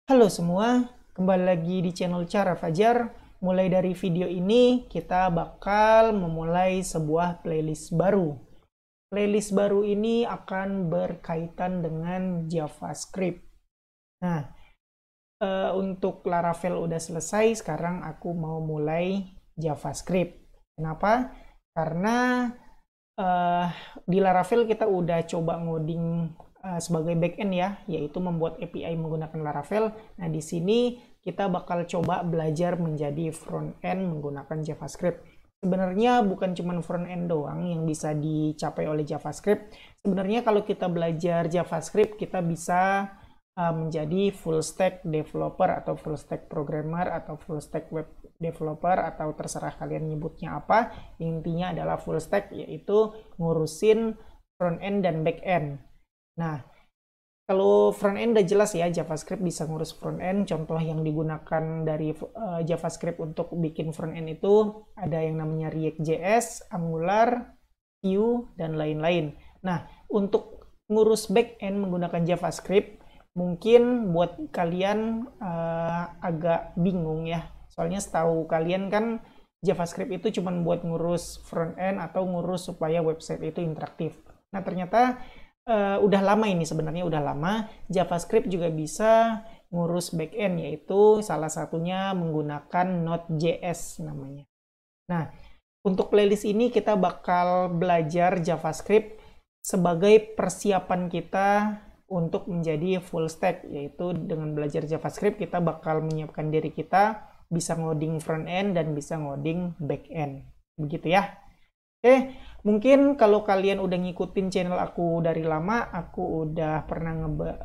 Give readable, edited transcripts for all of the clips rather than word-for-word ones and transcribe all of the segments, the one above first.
Halo semua, kembali lagi di channel Cara Fajar. Mulai dari video ini, kita bakal memulai sebuah playlist baru. Playlist baru ini akan berkaitan dengan JavaScript. Nah, untuk Laravel udah selesai, sekarang aku mau mulai JavaScript. Kenapa? Karena eh, di Laravel kita udah coba ngoding sebagai backend ya, yaitu membuat API menggunakan Laravel. Nah, di sini kita bakal coba belajar menjadi front end menggunakan JavaScript. Sebenarnya bukan cuma front end doang yang bisa dicapai oleh JavaScript. Sebenarnya kalau kita belajar JavaScript, kita bisa menjadi full stack developer atau full stack programmer atau full stack web developer atau terserah kalian nyebutnya apa. Intinya adalah full stack, yaitu ngurusin front end dan back end. Nah, kalau front end udah jelas ya, JavaScript bisa ngurus front end. Contoh yang digunakan dari JavaScript untuk bikin front end itu ada yang namanya React.js, Angular, Vue, dan lain-lain. Nah, untuk ngurus back end menggunakan JavaScript, mungkin buat kalian agak bingung ya. Soalnya setahu kalian kan JavaScript itu cuma buat ngurus front end atau ngurus supaya website itu interaktif. Nah, ternyata udah lama ini sebenarnya udah lama JavaScript juga bisa ngurus backend, yaitu salah satunya menggunakan Node.js namanya. Nah, untuk playlist ini kita bakal belajar JavaScript sebagai persiapan kita untuk menjadi full stack, yaitu dengan belajar JavaScript kita bakal menyiapkan diri kita bisa ngoding front end dan bisa ngoding back end. Begitu ya. Oke, mungkin kalau kalian udah ngikutin channel aku dari lama, aku udah pernah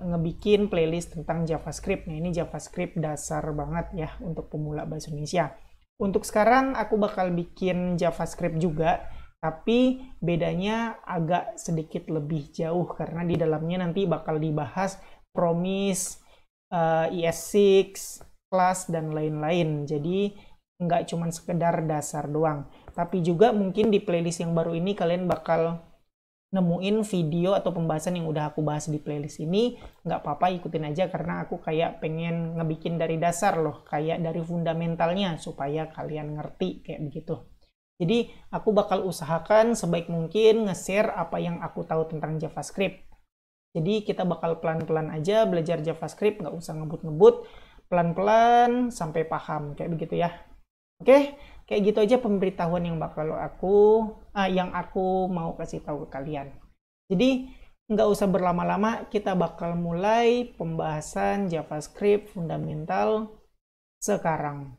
ngebikin playlist tentang JavaScript. Nah, ini JavaScript dasar banget ya untuk pemula bahasa Indonesia. Untuk sekarang aku bakal bikin JavaScript juga, tapi bedanya agak sedikit lebih jauh karena di dalamnya nanti bakal dibahas promise, ES6, class, dan lain-lain. Jadi nggak cuma sekedar dasar doang. Tapi juga mungkin di playlist yang baru ini kalian bakal nemuin video atau pembahasan yang udah aku bahas di playlist ini. Nggak apa-apa, ikutin aja karena aku kayak pengen ngebikin dari dasar loh, kayak dari fundamentalnya supaya kalian ngerti kayak begitu. Jadi aku bakal usahakan sebaik mungkin nge-share apa yang aku tahu tentang JavaScript. Jadi kita bakal pelan-pelan aja belajar JavaScript, nggak usah ngebut-ngebut, pelan-pelan sampai paham kayak begitu ya. Oke, kayak gitu aja pemberitahuan yang yang aku mau kasih tahu ke kalian. Jadi nggak usah berlama-lama, kita bakal mulai pembahasan JavaScript fundamental sekarang.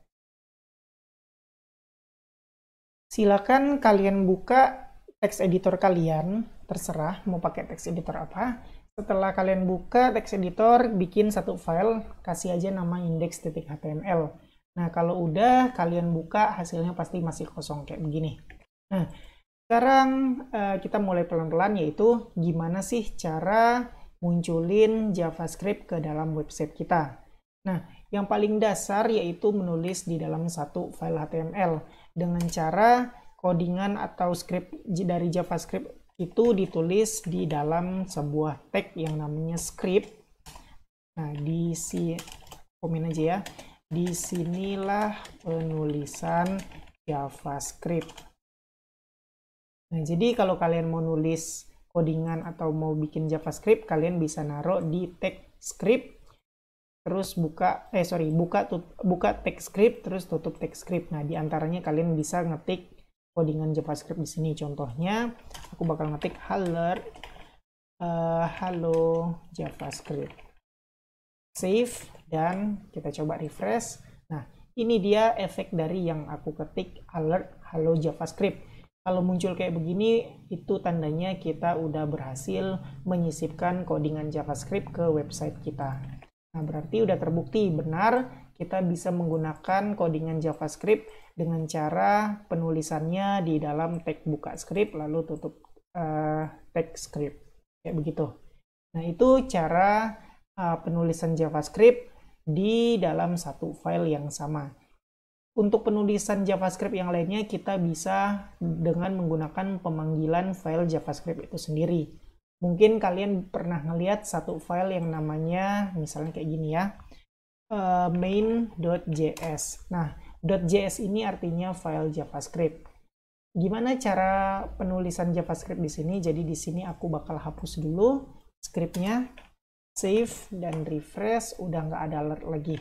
Silakan kalian buka text editor kalian, terserah mau pakai text editor apa. Setelah kalian buka text editor, bikin satu file, kasih aja nama index.html. Nah, kalau udah kalian buka, hasilnya pasti masih kosong kayak begini. Nah, sekarang kita mulai pelan-pelan, yaitu gimana sih cara munculin JavaScript ke dalam website kita. Nah, yang paling dasar yaitu menulis di dalam satu file HTML dengan cara codingan atau script dari JavaScript itu ditulis di dalam sebuah tag yang namanya script. Nah, di sini komen aja ya. Disinilah penulisan JavaScript. Nah, jadi kalau kalian mau nulis codingan atau mau bikin JavaScript, kalian bisa naruh di tag script, terus buka tag script, terus tutup tag script. Nah, diantaranya kalian bisa ngetik codingan JavaScript di sini. Contohnya, aku bakal ngetik hello JavaScript. Save, dan kita coba refresh. Nah, ini dia efek dari yang aku ketik alert hello JavaScript. Kalau muncul kayak begini, itu tandanya kita udah berhasil menyisipkan codingan JavaScript ke website kita. Nah, berarti udah terbukti benar kita bisa menggunakan codingan JavaScript dengan cara penulisannya di dalam tag buka script lalu tutup tag script. Kayak begitu. Nah, itu cara penulisan JavaScript di dalam satu file yang sama. Untuk penulisan JavaScript yang lainnya kita bisa dengan menggunakan pemanggilan file JavaScript itu sendiri. Mungkin kalian pernah ngeliat satu file yang namanya misalnya kayak gini ya. main.js. Nah, .js ini artinya file JavaScript. Gimana cara penulisan JavaScript di sini? Jadi di sini aku bakal hapus dulu scriptnya, save dan refresh, udah nggak ada alert lagi.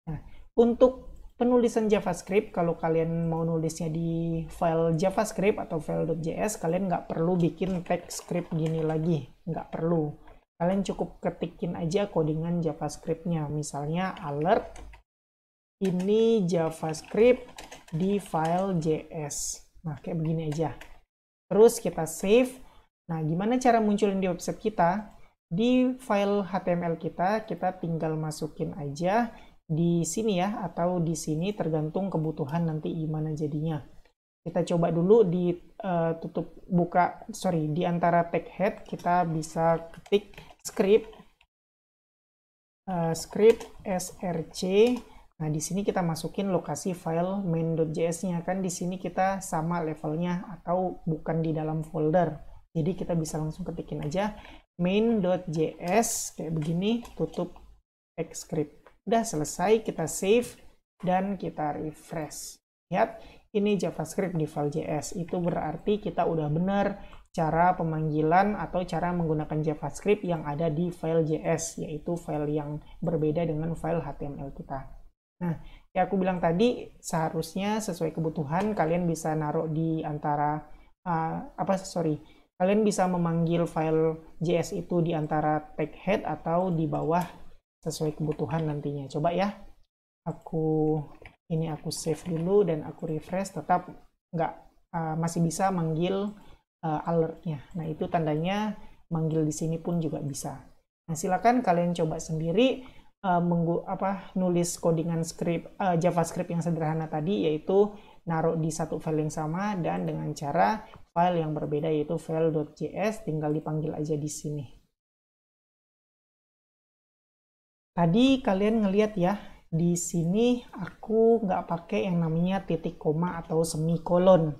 Nah, untuk penulisan JavaScript, kalau kalian mau nulisnya di file JavaScript atau file .js, kalian nggak perlu bikin tag script gini lagi, nggak perlu. Kalian cukup ketikin aja codingan JavaScript-nya, misalnya alert ini JavaScript di file JS. Nah, kayak begini aja. Terus kita save. Nah, gimana cara munculin di website kita? Di file HTML kita tinggal masukin aja di sini ya, atau di sini tergantung kebutuhan nanti gimana jadinya. Kita coba dulu di di antara tag head kita bisa ketik script src. Nah, di sini kita masukin lokasi file main.js-nya, kan di sini kita sama levelnya atau bukan di dalam folder. Jadi kita bisa langsung ketikin aja main.js kayak begini, tutup tag script. Udah selesai, kita save dan kita refresh. Lihat, ini JavaScript di file JS. Itu berarti kita udah benar cara pemanggilan atau cara menggunakan JavaScript yang ada di file JS, yaitu file yang berbeda dengan file HTML kita. Nah, ya aku bilang tadi, seharusnya sesuai kebutuhan kalian bisa naruh di antara kalian bisa memanggil file JS itu di antara tag head atau di bawah sesuai kebutuhan nantinya. Coba ya, aku save dulu dan aku refresh, tetap nggak masih bisa manggil alertnya. Nah, itu tandanya manggil di sini pun juga bisa. Nah, silakan kalian coba sendiri nulis codingan script JavaScript yang sederhana tadi, yaitu naruh di satu file yang sama dan dengan cara file yang berbeda, yaitu file.js, tinggal dipanggil aja di sini. Tadi kalian ngelihat ya, di sini aku nggak pakai yang namanya titik koma atau semikolon.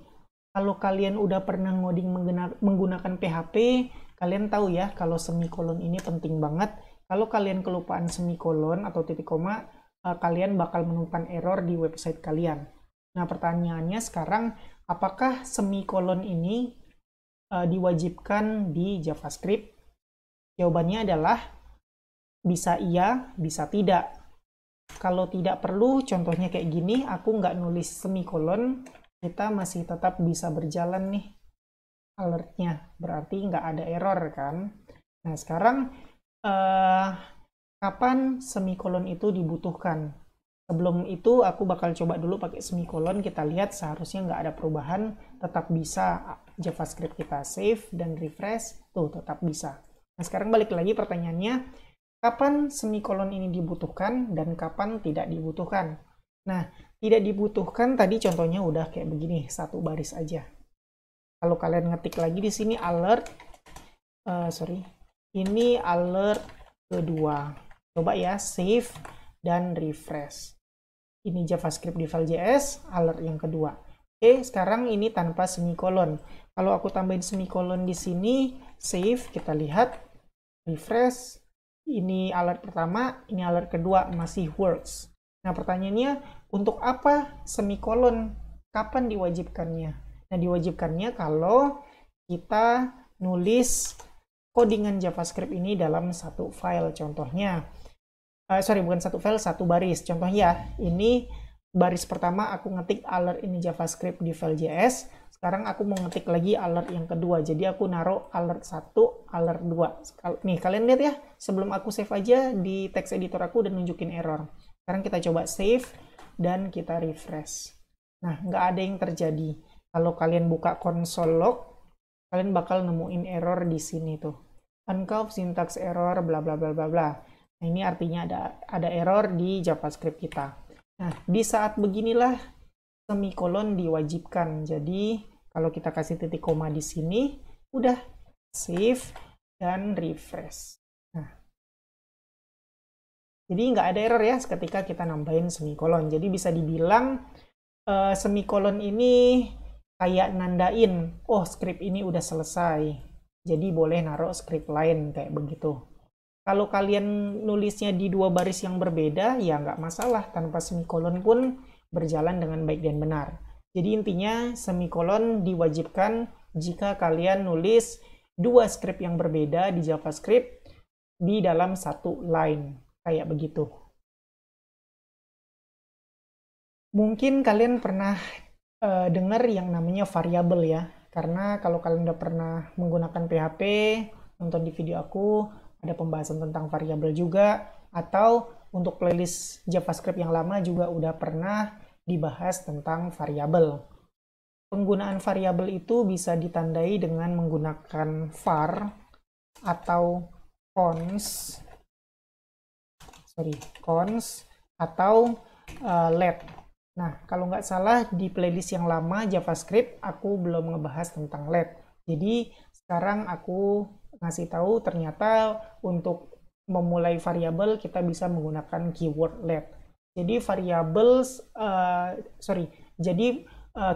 Kalau kalian udah pernah ngoding menggunakan PHP, kalian tahu ya kalau semikolon ini penting banget. Kalau kalian kelupaan semikolon atau titik koma, kalian bakal menemukan error di website kalian. Nah, pertanyaannya sekarang, apakah semikolon ini diwajibkan di JavaScript? Jawabannya adalah bisa iya, bisa tidak. Kalau tidak perlu, contohnya kayak gini, aku nggak nulis semikolon, kita masih tetap bisa berjalan nih alertnya. Berarti nggak ada error kan? Nah, sekarang kapan semikolon itu dibutuhkan? Sebelum itu aku bakal coba dulu pakai semikolon, kita lihat seharusnya nggak ada perubahan, tetap bisa JavaScript kita save dan refresh, tuh tetap bisa. Nah, sekarang balik lagi pertanyaannya, kapan semikolon ini dibutuhkan dan kapan tidak dibutuhkan? Nah, tidak dibutuhkan tadi contohnya udah kayak begini, satu baris aja. Kalau kalian ngetik lagi di sini alert, ini alert kedua. Coba ya, save dan refresh. Ini JavaScript di file JS, alert yang kedua. Oke, sekarang ini tanpa semikolon. Kalau aku tambahin semikolon di sini, save, kita lihat, refresh, ini alert pertama, ini alert kedua, masih works. Nah, pertanyaannya, untuk apa semikolon? Kapan diwajibkannya? Nah, diwajibkannya kalau kita nulis codingan JavaScript ini dalam satu file. Contohnya, bukan satu file, satu baris. Contohnya, ini baris pertama aku ngetik alert ini JavaScript di file JS. Sekarang aku mau ngetik lagi alert yang kedua. Jadi aku naruh alert 1, alert 2. Nih, kalian lihat ya, sebelum aku save aja di text editor aku udah nunjukin error. Sekarang kita coba save dan kita refresh. Nah, nggak ada yang terjadi. Kalau kalian buka console log, kalian bakal nemuin error di sini tuh. Uncaught syntax error, bla bla bla bla bla. Nah, ini artinya ada error di JavaScript kita. Nah, di saat beginilah semikolon diwajibkan. Jadi, kalau kita kasih titik koma di sini, udah save dan refresh. Nah, jadi nggak ada error ya ketika kita nambahin semikolon. Jadi bisa dibilang semikolon ini kayak nandain, oh script ini udah selesai. Jadi boleh naruh script lain kayak begitu. Kalau kalian nulisnya di dua baris yang berbeda, ya nggak masalah. Tanpa semikolon pun berjalan dengan baik dan benar. Jadi intinya semikolon diwajibkan jika kalian nulis dua script yang berbeda di JavaScript di dalam satu line. Kayak begitu. Mungkin kalian pernah dengar yang namanya variabel ya. Karena kalau kalian udah pernah menggunakan PHP, nonton di video aku, ada pembahasan tentang variabel juga, atau untuk playlist JavaScript yang lama juga udah pernah dibahas tentang variabel. Penggunaan variabel itu bisa ditandai dengan menggunakan var atau cons atau let. Nah, kalau nggak salah di playlist yang lama JavaScript aku belum ngebahas tentang let. Jadi sekarang aku ngasih tahu ternyata untuk memulai variabel kita bisa menggunakan keyword let. Jadi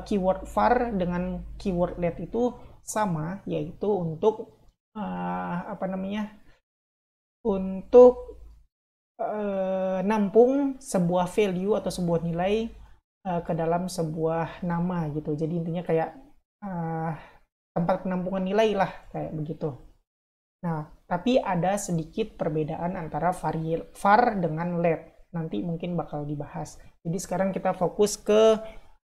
keyword var dengan keyword let itu sama, yaitu untuk nampung sebuah value atau sebuah nilai ke dalam sebuah nama gitu. Jadi intinya kayak tempat penampungan nilai lah, kayak begitu. Nah, tapi ada sedikit perbedaan antara var dengan let. Nanti mungkin bakal dibahas. Jadi sekarang kita fokus ke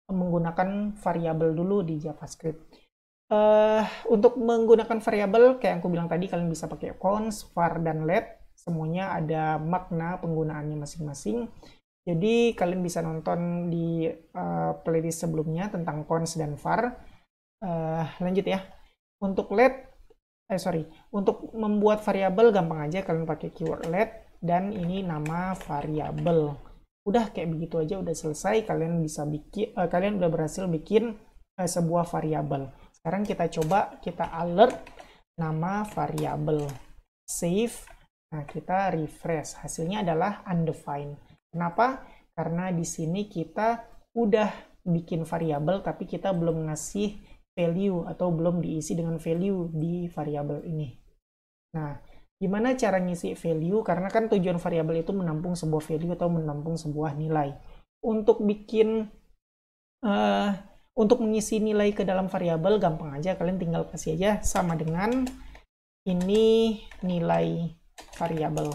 menggunakan variabel dulu di JavaScript. Untuk menggunakan variabel, kayak yang aku bilang tadi, kalian bisa pakai cons, var, dan let. Semuanya ada makna penggunaannya masing-masing. Jadi kalian bisa nonton di playlist sebelumnya tentang cons dan var. Lanjut ya. Untuk untuk membuat variabel gampang aja, kalian pakai keyword let dan ini nama variabel. Udah kayak begitu aja, udah selesai. Kalian udah berhasil bikin sebuah variabel. Sekarang kita coba kita alert nama variabel. Save. Nah, kita refresh. Hasilnya adalah undefined. Kenapa? Karena di sini kita udah bikin variabel tapi kita belum ngasih value atau belum diisi dengan value di variabel ini. Nah, gimana cara ngisi value? Karena kan tujuan variabel itu menampung sebuah value atau menampung sebuah nilai. Untuk mengisi nilai ke dalam variabel gampang aja, kalian tinggal kasih aja sama dengan ini nilai variabel.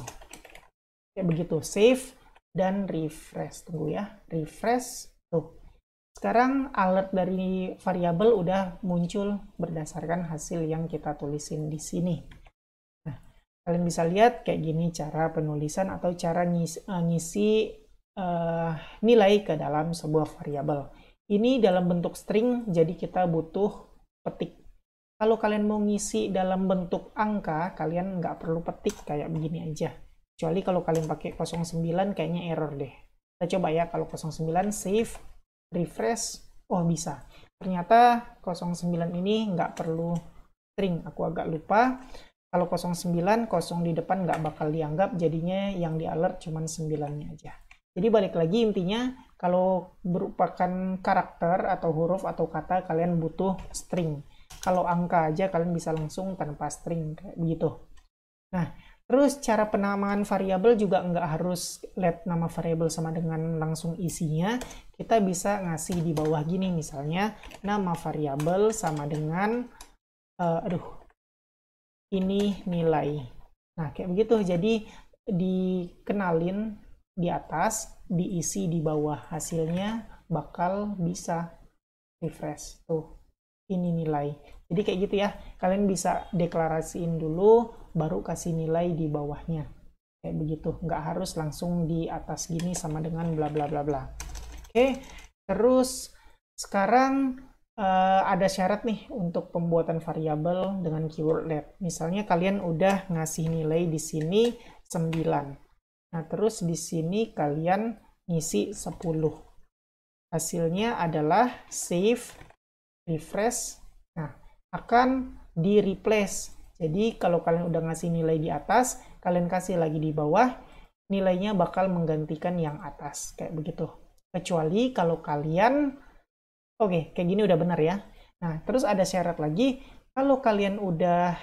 Kayak begitu, save dan refresh. Tunggu ya, refresh. Tuh. Sekarang alert dari variabel udah muncul berdasarkan hasil yang kita tulisin di sini. Nah, kalian bisa lihat kayak gini cara penulisan atau cara ngisi nilai ke dalam sebuah variabel. Ini dalam bentuk string, jadi kita butuh petik. Kalau kalian mau ngisi dalam bentuk angka, kalian nggak perlu petik kayak begini aja. Kecuali kalau kalian pakai 09 kayaknya error deh. Kita coba ya, kalau 09 save, refresh, oh bisa. Ternyata 09 ini nggak perlu string, aku agak lupa. Kalau 09, 0 di depan nggak bakal dianggap, jadinya yang di alert cuma 9-nya aja. Jadi balik lagi intinya, kalau merupakan karakter atau huruf atau kata, kalian butuh string. Kalau angka aja kalian bisa langsung tanpa string, kayak begitu. Nah, terus cara penamaan variabel juga nggak harus let nama variabel sama dengan langsung isinya. Kita bisa ngasih di bawah gini, misalnya nama variabel sama dengan ini nilai. Nah, kayak begitu. Jadi dikenalin di atas, diisi di bawah, hasilnya bakal bisa refresh. Tuh, ini nilai. Jadi kayak gitu ya, kalian bisa deklarasiin dulu, baru kasih nilai di bawahnya. Kayak begitu, nggak harus langsung di atas gini sama dengan bla bla bla bla. Oke, terus sekarang ada syarat nih untuk pembuatan variabel dengan keyword let. Misalnya kalian udah ngasih nilai di sini 9. Nah, terus di sini kalian ngisi 10. Hasilnya adalah save, refresh. Nah, akan di replace. Jadi kalau kalian udah ngasih nilai di atas, kalian kasih lagi di bawah, nilainya bakal menggantikan yang atas. Kayak begitu. Kecuali kalau kalian, oke, kayak gini udah benar ya. Nah, terus ada syarat lagi, kalau kalian udah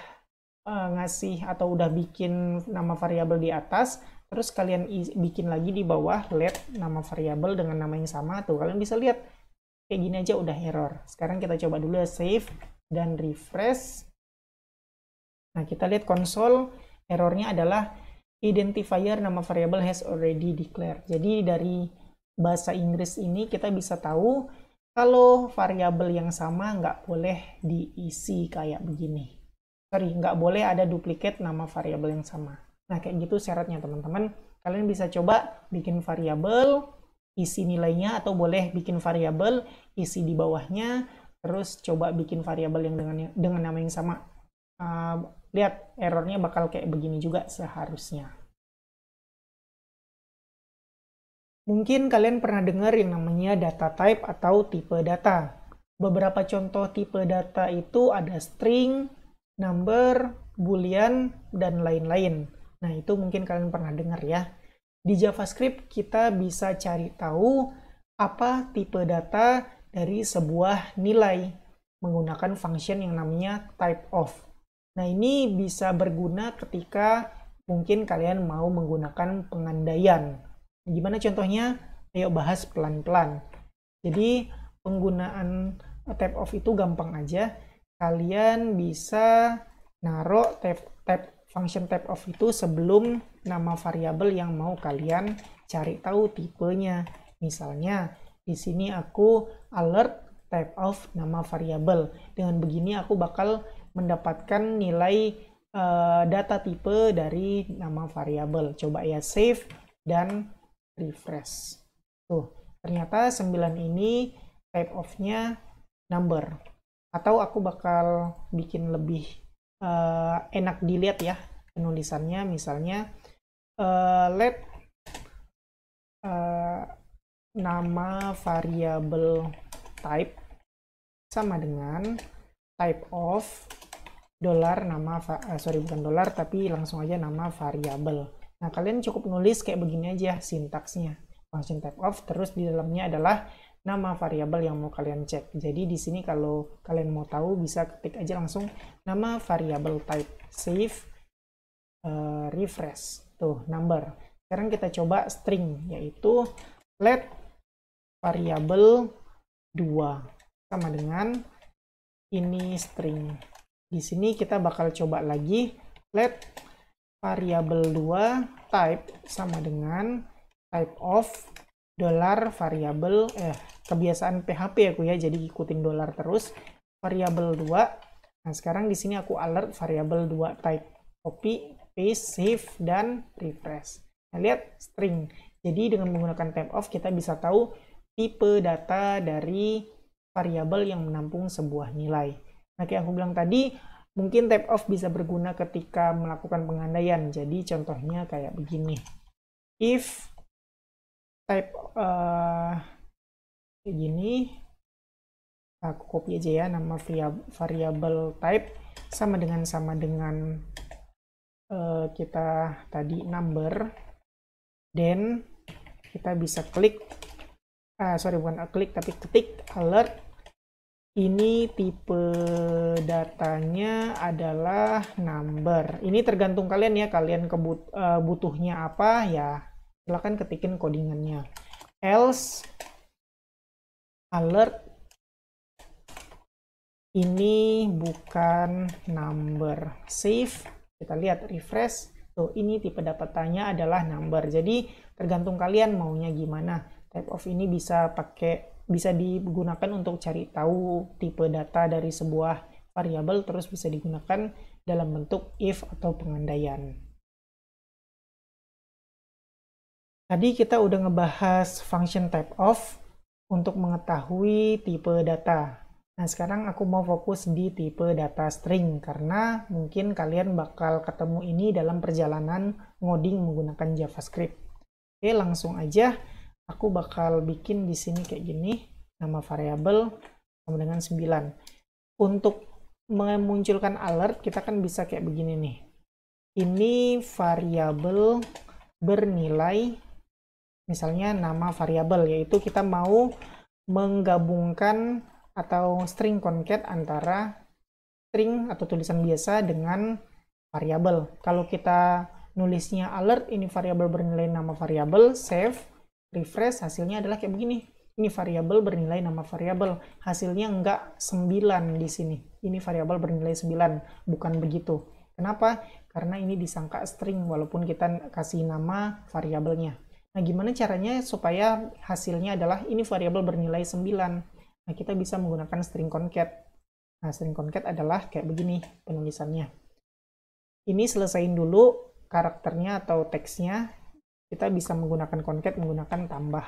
ngasih atau udah bikin nama variabel di atas, terus kalian bikin lagi di bawah let nama variabel dengan nama yang sama, tuh kalian bisa lihat kayak gini aja udah error. Sekarang kita coba dulu ya, save dan refresh. Nah, kita lihat konsol, errornya adalah identifier nama variabel has already declared. Jadi dari bahasa Inggris ini kita bisa tahu kalau variabel yang sama nggak boleh diisi kayak begini. Sorry, nggak boleh ada duplikat nama variabel yang sama. Nah, kayak gitu syaratnya teman-teman. Kalian bisa coba bikin variabel, isi nilainya, atau boleh bikin variabel, isi di bawahnya, terus coba bikin variabel yang dengan nama yang sama. Lihat, errornya bakal kayak begini juga seharusnya. Mungkin kalian pernah dengar yang namanya data type atau tipe data. Beberapa contoh tipe data itu ada string, number, boolean, dan lain-lain. Nah, itu mungkin kalian pernah dengar ya. Di JavaScript, kita bisa cari tahu apa tipe data dari sebuah nilai menggunakan function yang namanya typeof. Nah, ini bisa berguna ketika mungkin kalian mau menggunakan pengandaian. Gimana contohnya? Ayo bahas pelan-pelan. Jadi, penggunaan typeof itu gampang aja. Kalian bisa naruh function typeof itu sebelum nama variabel yang mau kalian cari tahu tipenya. Misalnya, di sini aku alert typeof nama variabel. Dengan begini aku bakal mendapatkan nilai data tipe dari nama variabel. Coba ya, save dan refresh. Tuh, ternyata 9 ini typeof-nya number. Atau aku bakal bikin lebih enak dilihat ya penulisannya. Misalnya let nama variabel type sama dengan typeof dolar nama sorry bukan dolar tapi langsung aja nama variabel. Nah, kalian cukup nulis kayak begini aja sintaksnya. Function typeof, terus di dalamnya adalah nama variabel yang mau kalian cek. Jadi di sini kalau kalian mau tahu bisa ketik aja langsung nama variabel type, save, refresh. Tuh, number. Sekarang kita coba string, yaitu let variabel 2 sama dengan ini string. Di sini kita bakal coba lagi let variabel 2 type sama dengan typeof dolar variabel kebiasaan PHP aku ya, jadi ikutin dolar terus variabel 2. Nah, sekarang di sini aku alert variabel 2 type, copy, paste, save dan refresh. Nah, lihat string. Jadi dengan menggunakan typeof kita bisa tahu tipe data dari variabel yang menampung sebuah nilai. Nah, kayak aku bilang tadi, mungkin typeof bisa berguna ketika melakukan pengandaian. Jadi contohnya kayak begini. If type kayak gini, aku copy aja ya, nama variabel type sama dengan kita tadi number, then kita bisa klik, sorry bukan klik tapi ketik alert, ini tipe datanya adalah number. Ini tergantung kalian ya, kalian butuhnya apa ya, silahkan ketikin codingannya. Else alert ini bukan number, save, kita lihat refresh, tuh ini tipe datanya adalah number. Jadi tergantung kalian maunya gimana. Typeof ini bisa digunakan untuk cari tahu tipe data dari sebuah variabel, terus bisa digunakan dalam bentuk if atau pengandaian. Tadi kita udah ngebahas function typeof untuk mengetahui tipe data. Nah, sekarang aku mau fokus di tipe data string karena mungkin kalian bakal ketemu ini dalam perjalanan ngoding menggunakan JavaScript. Oke, langsung aja. Aku bakal bikin di sini kayak gini, nama variabel sama dengan 9. Untuk memunculkan alert, kita kan bisa kayak begini nih. Ini variabel bernilai, misalnya nama variabel, yaitu kita mau menggabungkan atau string concat antara string atau tulisan biasa dengan variabel. Kalau kita nulisnya alert, ini variabel bernilai nama variabel, save, refresh, hasilnya adalah kayak begini. Ini variabel bernilai nama variabel, hasilnya enggak 9 di sini. Ini variabel bernilai 9, bukan begitu. Kenapa? Karena ini disangka string walaupun kita kasih nama variabelnya. Nah, gimana caranya supaya hasilnya adalah ini variabel bernilai 9? Nah, kita bisa menggunakan string concat. Nah, string concat adalah kayak begini penulisannya. Ini selesaiin dulu karakternya atau teksnya. Kita bisa menggunakan concat menggunakan tambah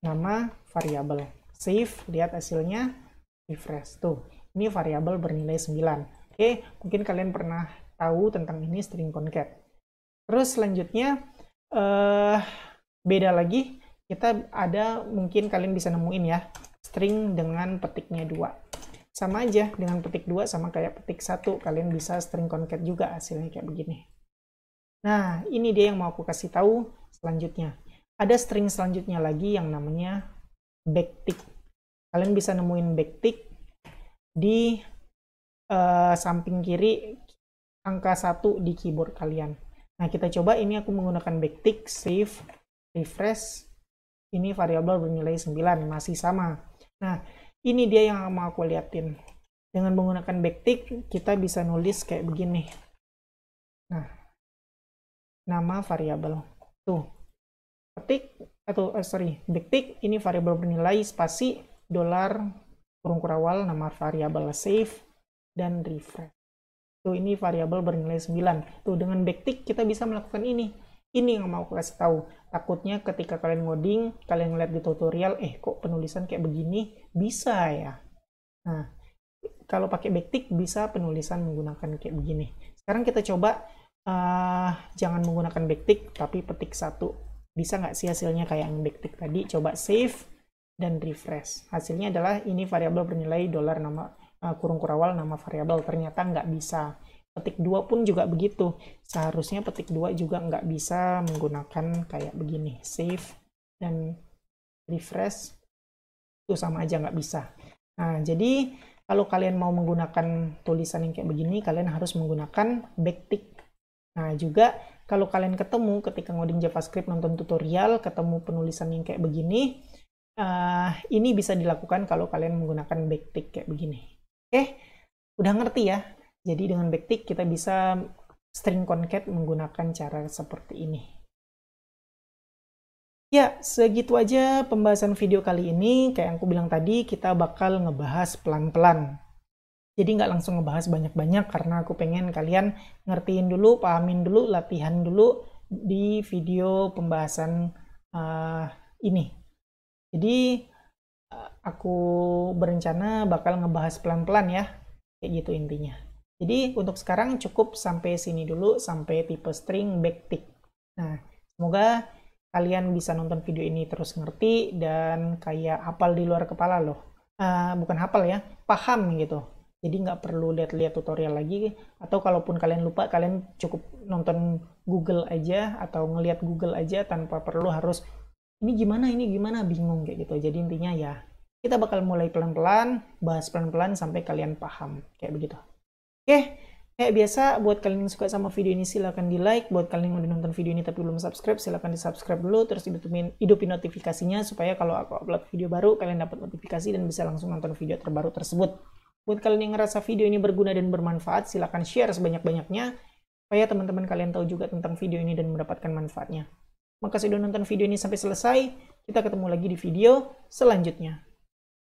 nama variabel. Save, lihat hasilnya, refresh. Tuh, ini variabel bernilai 9. Oke, mungkin kalian pernah tahu tentang ini string concat. Terus selanjutnya, beda lagi, kita ada, mungkin kalian bisa nemuin ya, string dengan petiknya 2. Sama aja, dengan petik 2 sama kayak petik 1, kalian bisa string concat juga, hasilnya kayak begini. Nah, ini dia yang mau aku kasih tahu selanjutnya. Ada string selanjutnya lagi yang namanya backtick. Kalian bisa nemuin backtick di samping kiri angka 1 di keyboard kalian. Nah, kita coba, ini aku menggunakan backtick, save, refresh. Ini variabel bernilai 9, masih sama. Nah, ini dia yang mau aku liatin. Dengan menggunakan backtick, kita bisa nulis kayak begini. Nah, nama variabel. Tuh. Ketik atau backtick, ini variabel bernilai spasi dolar kurung kurawal nama variabel, save dan refresh. Tuh, ini variabel bernilai 9. Tuh, dengan backtick kita bisa melakukan ini. Ini yang mau aku kasih tahu. Takutnya ketika kalian ngoding, kalian ngeliat di tutorial, kok penulisan kayak begini? Bisa ya. Nah, kalau pakai backtick bisa penulisan menggunakan kayak begini. Sekarang kita coba jangan menggunakan backtick, tapi petik 1. Bisa nggak sih hasilnya kayak yang backtick tadi? Coba save dan refresh. Hasilnya adalah ini variabel bernilai dolar nama kurung kurawal nama variabel. Ternyata nggak bisa. Petik 2 pun juga begitu. Seharusnya petik 2 juga nggak bisa menggunakan kayak begini. Save dan refresh. Itu sama aja nggak bisa. Nah, jadi kalau kalian mau menggunakan tulisan yang kayak begini, kalian harus menggunakan backtick. Nah, juga kalau kalian ketemu ketika ngoding JavaScript, nonton tutorial, ketemu penulisan yang kayak begini, ini bisa dilakukan kalau kalian menggunakan backtick kayak begini. Oke, udah ngerti ya? Jadi dengan backtick kita bisa string concat menggunakan cara seperti ini. Ya, segitu aja pembahasan video kali ini. Kayak yang aku bilang tadi, kita bakal ngebahas pelan-pelan. Jadi nggak langsung ngebahas banyak-banyak karena aku pengen kalian ngertiin dulu, pahamin dulu, latihan dulu di video pembahasan ini. Jadi aku berencana bakal ngebahas pelan-pelan ya, kayak gitu intinya. Jadi untuk sekarang cukup sampai sini dulu, sampai tipe string backtick. Nah, semoga kalian bisa nonton video ini terus ngerti dan kayak hafal di luar kepala loh. Bukan hafal ya, paham gitu. Jadi nggak perlu lihat-lihat tutorial lagi, atau kalaupun kalian lupa, kalian cukup nonton Google aja, atau ngelihat Google aja tanpa perlu harus, ini gimana, bingung kayak gitu. Jadi intinya ya, kita bakal mulai pelan-pelan, bahas pelan-pelan sampai kalian paham, kayak begitu. Oke, kayak biasa, buat kalian yang suka sama video ini silahkan di like, buat kalian yang udah nonton video ini tapi belum subscribe, silahkan di subscribe dulu, terus hidupin notifikasinya, supaya kalau aku upload video baru, kalian dapat notifikasi dan bisa langsung nonton video terbaru tersebut. Buat kalian yang ngerasa video ini berguna dan bermanfaat, silahkan share sebanyak-banyaknya, supaya teman-teman kalian tahu juga tentang video ini dan mendapatkan manfaatnya. Makasih udah nonton video ini sampai selesai, kita ketemu lagi di video selanjutnya.